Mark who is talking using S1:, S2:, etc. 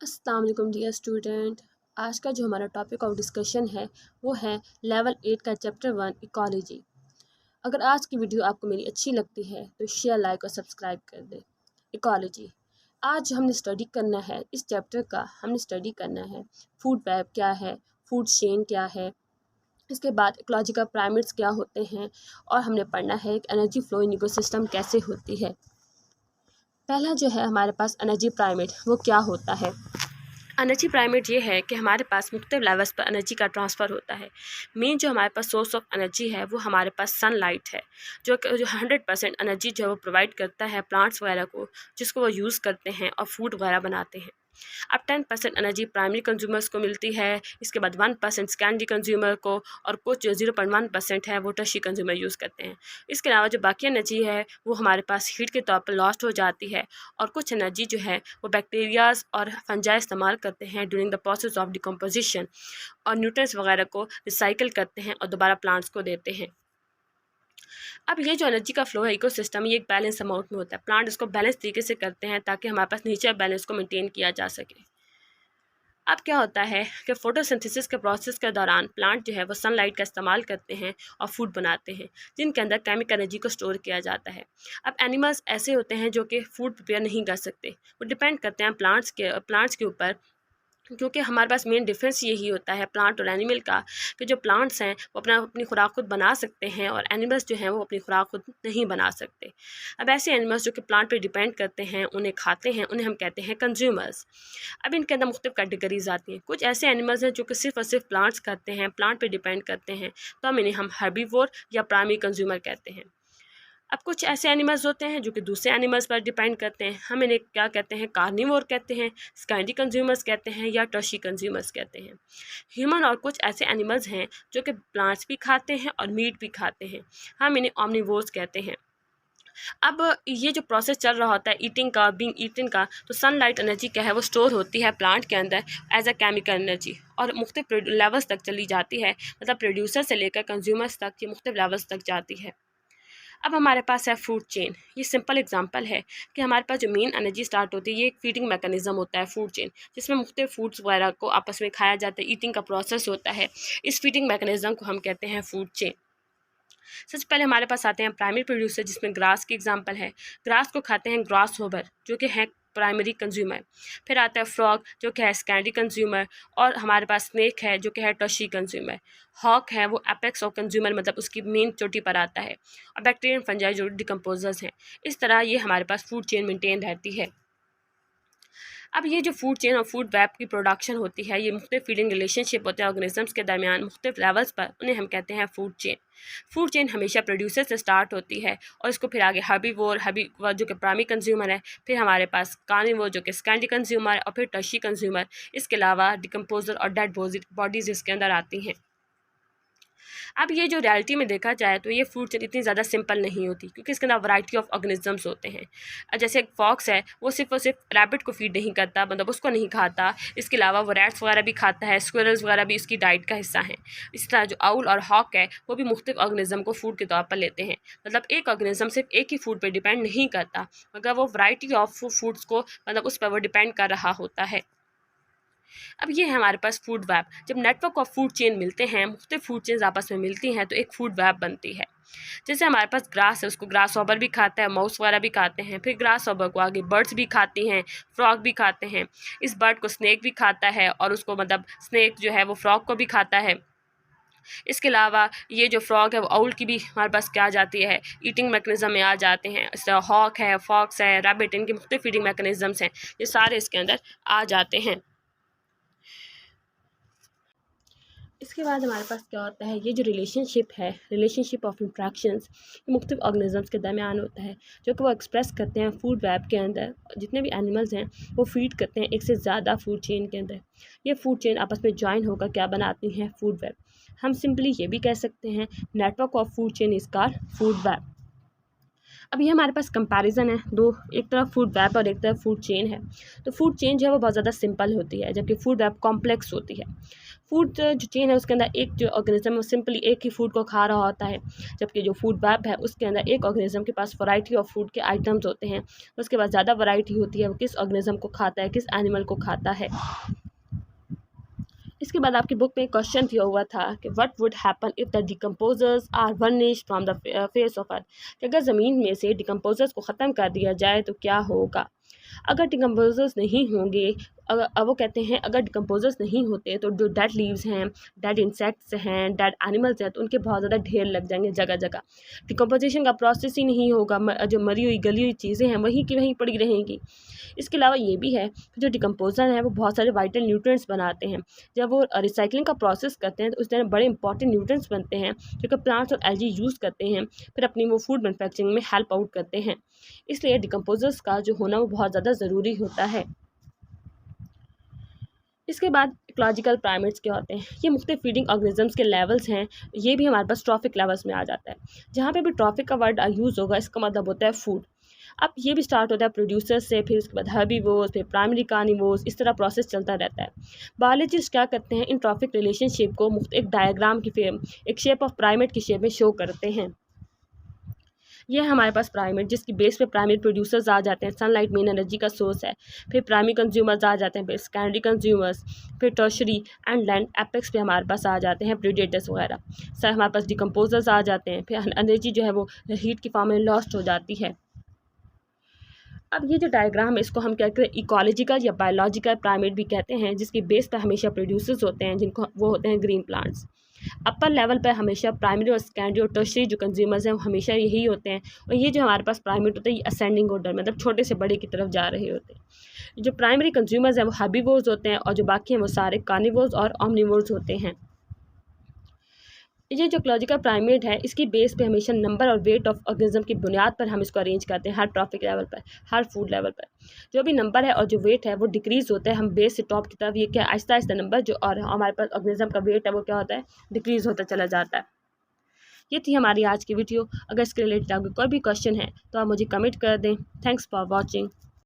S1: अस्सलाम वालेकुम dear student. आज का जो हमारा टॉपिक ऑफ डिस्कशन है वो है लेवल 8 का चैप्टर 1 इकोलॉजी। अगर आज की वीडियो आपको मेरी अच्छी लगती है तो शेयर, लाइक और सब्सक्राइब कर दें। इकोलॉजी आज हमने स्टडी करना है, इस चैप्टर का हमने स्टडी करना है फूड वेब क्या है, फूड चेन क्या है, इसके बाद इकोलॉजिकल पिरामिड्स क्या होते हैं और हमने पढ़ना है एक एनर्जी फ्लो इन इकोसिस्टम कैसे होती है। पहला जो है हमारे पास एनर्जी पिरामिड, वो क्या होता है। एनर्जी पिरामिड ये है कि हमारे पास मुख्तलिफ लेवल्स पर एनर्जी का ट्रांसफ़र होता है। मेन जो हमारे पास सोर्स ऑफ एनर्जी है वो हमारे पास सनलाइट है, जो 100% एनर्जी जो वो प्रोवाइड करता है प्लांट्स वगैरह को, जिसको वो यूज़ करते हैं और फूड वगैरह बनाते हैं। अब 10% एनर्जी प्राइमरी कंज्यूमर्स को मिलती है, इसके बाद 1% सेकेंडरी कंज्यूमर को, और कुछ 0.1% है वो टर्शियरी कंज्यूमर यूज़ करते हैं। इसके अलावा जो बाकी एनर्जी है वो हमारे पास हीट के तौर पर लॉस्ट हो जाती है, और कुछ एनर्जी जो है वो बैक्टीरियाज और फंजाई इस्तेमाल करते हैं during the process of decomposition, और न्यूट्रिएंट्स वगैरह को रिसाइकिल करते हैं और दोबारा प्लांट्स को देते हैं। अब ये जो एनर्जी का फ्लो है इकोसिस्टम, ये एक बैलेंस अमाउंट में होता है। प्लांट इसको बैलेंस तरीके से करते हैं ताकि हमारे पास नेचर बैलेंस को मेंटेन किया जा सके। अब क्या होता है कि फोटोसिंथेसिस के प्रोसेस के दौरान प्लांट जो है वो सनलाइट का इस्तेमाल करते हैं और फूड बनाते हैं, जिनके अंदर केमिकल एनर्जी को स्टोर किया जाता है। अब एनिमल्स ऐसे होते हैं जो कि फूड प्रिपेयर नहीं कर सकते, वो डिपेंड करते हैं प्लांट्स के ऊपर, क्योंकि हमारे पास मेन डिफरेंस यही होता है प्लांट और एनिमल का, कि जो प्लांट्स हैं वो अपनी खुराक खुद बना सकते हैं और एनिमल्स जो हैं वो अपनी खुराक खुद नहीं बना सकते। अब ऐसे एनिमल्स जो कि प्लांट पे डिपेंड करते हैं, उन्हें खाते हैं, उन्हें हम कहते हैं कंज्यूमर्स। अब इनके अंदर मुख्तलिफ कैटेगरीज आती हैं। कुछ ऐसे एनिमल्स हैं जो कि सिर्फ और सिर्फ प्लांट्स खाते हैं, प्लांट पर डिपेंड करते हैं, तो हम इन्हें हर्बीवोर या प्राइमरी कंज्यूमर कहते हैं। अब कुछ ऐसे एनिमल्स होते हैं जो कि दूसरे एनिमल्स पर डिपेंड करते हैं, हम इन्हें क्या कहते हैं, कार्निवोर कहते हैं, सेकेंडरी कंज्यूमर्स कहते हैं या टर्शियरी कंज्यूमर्स कहते हैं। ह्यूमन और कुछ ऐसे एनिमल्स हैं जो कि प्लांट्स भी खाते हैं और मीट भी खाते हैं, हम इन्हें ऑमनिवोर्स कहते हैं। अब ये जो प्रोसेस चल रहा होता है ईटिंग का, बीइंग ईटन का, तो सनलाइट एनर्जी क्या है वो स्टोर होती है प्लांट के अंदर एज अ केमिकल एनर्जी, और मुख्तलिफ लेवल्स तक चली जाती है, मतलब प्रोड्यूसर से लेकर कंज्यूमर्स तक ये मुख्तलिफ लेवल्स तक जाती है। अब हमारे पास है फूड चेन। ये सिंपल एग्जांपल है कि हमारे पास जो मेन एनर्जी स्टार्ट होती है, ये एक फीडिंग मैकेनिज्म होता है फूड चेन, जिसमें मुख्तलिफ फूड्स वगैरह को आपस में खाया जाता है, ईटिंग का प्रोसेस होता है। इस फीडिंग मैकेनिज्म को हम कहते हैं फूड चेन। सबसे पहले हमारे पास आते हैं प्राइमरी प्रोड्यूसर, जिसमें ग्रास की एग्जांपल है। ग्रास को खाते हैं ग्रास होबर, जो कि है प्राइमरी कंज्यूमर। फिर आता है फ्रॉग, जो कि है सेकेंडरी कंज्यूमर, और हमारे पास स्नेक है जो कि है टर्शियरी कंज्यूमर। हॉक है वो एपेक्स ऑफ कंज्यूमर, मतलब उसकी मेन चोटी पर आता है, और बैक्टीरियन फंजाई जो डिकम्पोजर्स हैं। इस तरह ये हमारे पास फूड चेन मेंटेन रहती है। अब ये जो फूड चेन और फूड वेब की प्रोडक्शन होती है, ये मुख्तलिफ फीडिंग रिलेशनशिप होते हैं ऑर्गेनिजम्स के दरमियान मुख्तलिफ लेवल्स पर, उन्हें हम कहते हैं फूड चेन। फूड चेन हमेशा प्रोड्यूसर से स्टार्ट होती है, और इसको फिर आगे हर्बीवोर जो कि प्राइमरी कंज्यूमर है, फिर हमारे पास कार्निवोर जो कि सेकेंडरी कंज्यूमर, और फिर टर्शियरी कंज्यूमर। इसके अलावा डिकम्पोजर और डेड बॉडीज इसके अंदर आती हैं। अब ये जो रियलिटी में देखा जाए तो ये फूड चेन इतनी ज़्यादा सिंपल नहीं होती, क्योंकि इसके अंदर वैरायटी ऑफ ऑर्गेनिजम्स होते हैं। जैसे एक फॉक्स है, वो सिर्फ और सिर्फ रैबिट को फीड नहीं करता, मतलब उसको नहीं खाता, इसके अलावा वो रैट्स वगैरह भी खाता है, स्क्विरल्स वगैरह भी इसकी डाइट का हिस्सा हैं। इस तरह जो आउल और हॉक है वो भी मुख्तलिफ ऑर्गेनिज्म को फूड के तौर पर लेते हैं, मतलब एक ऑर्गेनिज्म सिर्फ एक ही फूड पर डिपेंड नहीं करता, मगर वो वैरायटी ऑफ फूड्स को, मतलब उस पर वो डिपेंड कर रहा होता है। अब ये है हमारे पास फूड वेब। जब नेटवर्क ऑफ फूड चेन मिलते हैं, मुख्तलिफ फूड चेन्स आपस में मिलती हैं, तो एक फूड वेब बनती है। जैसे हमारे पास ग्रास है, उसको ग्रास हॉपर भी खाता है, माउस वगैरह भी खाते हैं, फिर ग्रास हॉपर को आगे बर्ड्स भी खाती हैं, फ्रॉग भी खाते हैं। इस बर्ड को स्नेक भी खाता है, और उसको मतलब स्नेक जो है वो फ्रॉग को भी खाता है। इसके अलावा ये जो फ्रॉग है वो आउल की भी हमारे पास क्या आ जाती है, ईटिंग मैकेनिज्म में आ जाते हैं। इस तरह हॉक है, फॉक्स है, रैबिट, इनके मुख्तलिफ फीडिंग मैकेनिज्म्स हैं, ये सारे इसके अंदर आ जाते हैं। इसके बाद हमारे पास क्या होता है, ये जो रिलेशनशिप है, रिलेशनशिप ऑफ इंट्रैक्शंस, ये मुख्तलिफ ऑर्गेनिजम्स के दरमियान होता है, जो कि वो एक्सप्रेस करते हैं फूड वेब के अंदर। जितने भी एनिमल्स हैं वो फीड करते हैं एक से ज़्यादा फूड चेन के अंदर। ये फूड चेन आपस में ज्वाइन होकर क्या बनाती हैं, फूड वेब। हम सिंपली ये भी कह सकते हैं network of food chain is called food web. अब ये हमारे पास कंपैरिजन है दो, एक तरफ फूड वेब और एक तरफ फूड चेन है। तो फूड चेन जो है वो बहुत ज़्यादा सिंपल होती है, जबकि फूड वेब कॉम्प्लेक्स होती है। फूड जो चेन है उसके अंदर एक जो ऑर्गेनिज्म सिंपली एक ही फूड को खा रहा होता है, जबकि जो फूड वेब है उसके अंदर एक ऑर्गेनिज्म के पास वैरायटी ऑफ फूड के आइटम्स होते हैं। उसके बाद ज़्यादा वैरायटी होती है, वो किस ऑर्गेनिज्म को खाता है, किस एनिमल को खाता है। इसके बाद आपकी बुक में क्वेश्चन दिया हुआ था कि what would happen if the decomposers are vanished from the face of earth, कि अगर ज़मीन में से डिकम्पोजर्स को ख़त्म कर दिया जाए तो क्या होगा। अगर डिकम्पोजर्स नहीं होंगे, अब वो कहते हैं अगर डिकम्पोजर्स नहीं होते तो जो डेड लीव्स हैं, डेड इंसेक्ट्स हैं, डेड एनिमल्स हैं, तो उनके बहुत ज़्यादा ढेर लग जाएंगे जगह जगह। डिकम्पोजिशन का प्रोसेस ही नहीं होगा, जो मरी हुई गली हुई चीज़ें हैं वहीं की वहीं पड़ी रहेंगी। इसके अलावा ये भी है कि जो डिकम्पोजर है वो बहुत सारे वाइटल न्यूट्रिएंट्स बनाते हैं। जब वो रिसाइकलिंग का प्रोसेस करते हैं तो उस तरह बड़े इंपॉर्टेंट न्यूट्रिएंट्स बनते हैं जो कि प्लांट्स और एल्गी यूज़ करते हैं, फिर अपनी वो फूड मैन्युफैक्चरिंग में हेल्प आउट करते हैं। इसलिए डिकम्पोजर्स का जो होना वो बहुत ज़्यादा ज़रूरी होता है। इसके बाद इकोलॉजिकल प्राइमेट्स क्या होते हैं, ये मुख्तलिफ फीडिंग ऑर्गेनिजम्स के लेवल्स हैं। ये भी हमारे पास ट्रॉफिक लेवल्स में आ जाता है। जहाँ पे भी ट्रॉफिक का वर्ड यूज़ होगा इसका मतलब होता है फूड। अब ये भी स्टार्ट होता है प्रोड्यूसर से, फिर उसके बाद हर्बीवोर्स, फिर प्राइमरी कार्निवोर्स, इस तरह प्रोसेस चलता रहता है। बायोलॉजिस्ट क्या करते हैं, इन ट्रॉफिक रिलेशनशिप को एक डायग्राम की एक शेप ऑफ प्राइमेट की शेप में शो करते हैं। ये है हमारे पास प्राइमेट, जिसकी बेस पे प्राइमरी प्रोड्यूसर्स आ जाते हैं, सनलाइट मेन एनर्जी का सोर्स है। फिर प्राइमरी कंज्यूमर्स आ जाते हैं, फिर सेकेंडरी कंज्यूमर्स, फिर टर्शरी एंड लैंड एपेक्स पे हमारे पास आ जाते हैं प्रेडेटर्स वगैरह। सर हमारे पास डिकम्पोजर्स आ जाते हैं, फिर एनर्जी जो है वो हीट की फॉर्म में लॉस्ट हो जाती है। अब ये जो डायग्राम है इसको हम क्या कहते हैं, इकोलॉजिकल या बायोलॉजिकल प्राइमेट भी कहते हैं, जिसकी बेस पर हमेशा प्रोड्यूसर्स होते हैं, जिनको वो होते हैं ग्रीन प्लांट्स। अपर लेवल पर हमेशा प्राइमरी और सेकेंडरी और टर्शरी जो कंज्यूमर्स हैं वो हमेशा यही होते हैं। और ये जो हमारे पास प्राइमेट होता है ये असेंडिंग ऑर्डर, मतलब छोटे से बड़े की तरफ जा रहे होते हैं। जो प्राइमरी कंज्यूमर्स हैं वो हर्बीवोर्स होते हैं, और जो बाकी हैं वो सारे कार्निवोर्स और ऑमनिवोर्स होते हैं। ये जो इकोलॉजिकल प्राइमेट है इसकी बेस पे हमेशा नंबर और वेट ऑफ ऑर्गेनिज्म की बुनियाद पर हम इसको अरेंज करते हैं, हर ट्रॉफिक लेवल पर, हर फूड लेवल पर। जो भी नंबर है और जो वेट है वो डिक्रीज होता है, हम बेस से टॉप की तरफ ये क्या आहिस्ता आहिस्ता नंबर जो और हमारे पास ऑर्गेनिज्म का वेट है वो क्या होता है, डिक्रीज होता चला जाता है। ये थी हमारी आज की वीडियो। अगर इसके रिलेटेड आपको कोई भी क्वेश्चन है तो आप मुझे कमेंट कर दें। Thanks for watching.